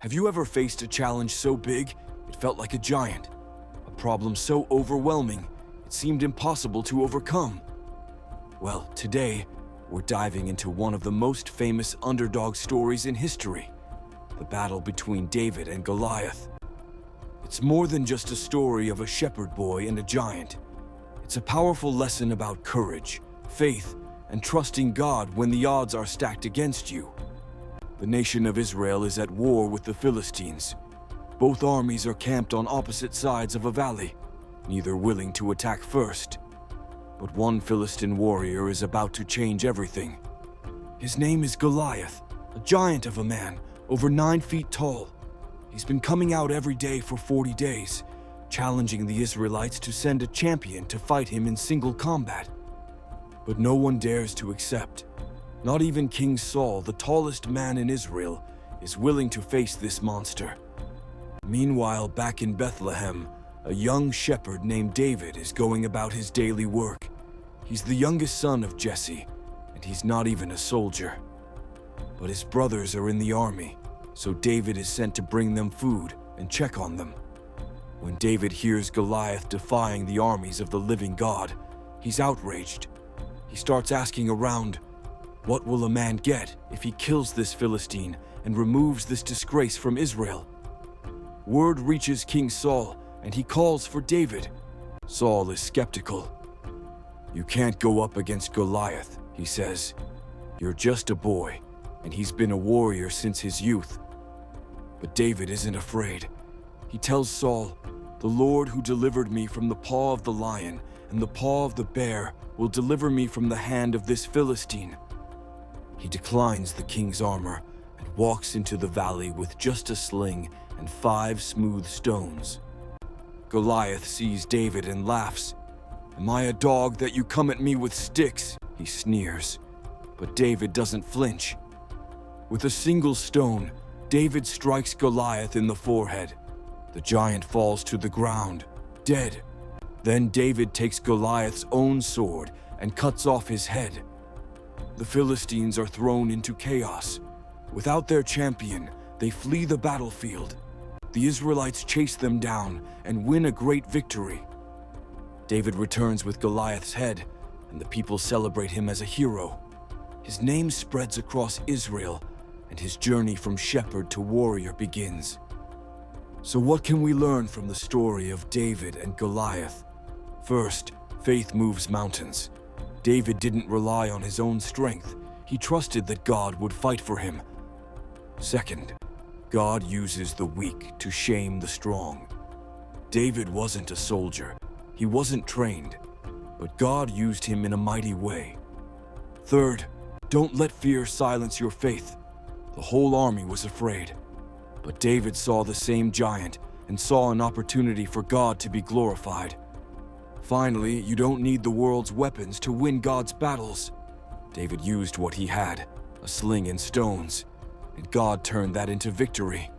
Have you ever faced a challenge so big it felt like a giant? A problem so overwhelming it seemed impossible to overcome? Well, today we're diving into one of the most famous underdog stories in history, the battle between David and Goliath. It's more than just a story of a shepherd boy and a giant. It's a powerful lesson about courage, faith, and trusting God when the odds are stacked against you. The nation of Israel is at war with the Philistines. Both armies are camped on opposite sides of a valley, neither willing to attack first. But one Philistine warrior is about to change everything. His name is Goliath, a giant of a man, over 9 feet tall. He's been coming out every day for 40 days, challenging the Israelites to send a champion to fight him in single combat. But no one dares to accept. Not even King Saul, the tallest man in Israel, is willing to face this monster. Meanwhile, back in Bethlehem, a young shepherd named David is going about his daily work. He's the youngest son of Jesse, and he's not even a soldier. But his brothers are in the army, so David is sent to bring them food and check on them. When David hears Goliath defying the armies of the living God, he's outraged. He starts asking around, what will a man get if he kills this Philistine and removes this disgrace from Israel? Word reaches King Saul, and he calls for David. Saul is skeptical. You can't go up against Goliath, he says. You're just a boy, and he's been a warrior since his youth. But David isn't afraid. He tells Saul, the Lord who delivered me from the paw of the lion and the paw of the bear will deliver me from the hand of this Philistine. He declines the king's armor and walks into the valley with just a sling and 5 smooth stones. Goliath sees David and laughs. Am I a dog that you come at me with sticks? He sneers. But David doesn't flinch. With a single stone, David strikes Goliath in the forehead. The giant falls to the ground, dead. Then David takes Goliath's own sword and cuts off his head. The Philistines are thrown into chaos. Without their champion, they flee the battlefield. The Israelites chase them down and win a great victory. David returns with Goliath's head, and the people celebrate him as a hero. His name spreads across Israel, and his journey from shepherd to warrior begins. So what can we learn from the story of David and Goliath? First, faith moves mountains. David didn't rely on his own strength. He trusted that God would fight for him. Second, God uses the weak to shame the strong. David wasn't a soldier. He wasn't trained, but God used him in a mighty way. Third, don't let fear silence your faith. The whole army was afraid, but David saw the same giant and saw an opportunity for God to be glorified. Finally, you don't need the world's weapons to win God's battles. David used what he had, a sling and stones, and God turned that into victory.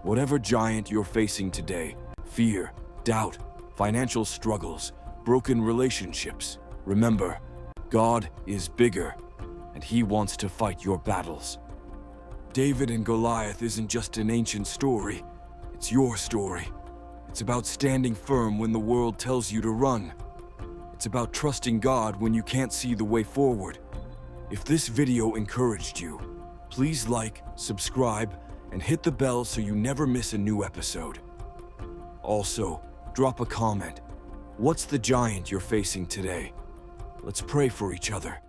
Whatever giant you're facing today, fear, doubt, financial struggles, broken relationships, remember, God is bigger, and He wants to fight your battles. David and Goliath isn't just an ancient story, it's your story. It's about standing firm when the world tells you to run. It's about trusting God when you can't see the way forward. If this video encouraged you, please like, subscribe, and hit the bell so you never miss a new episode. Also, drop a comment. What's the giant you're facing today? Let's pray for each other.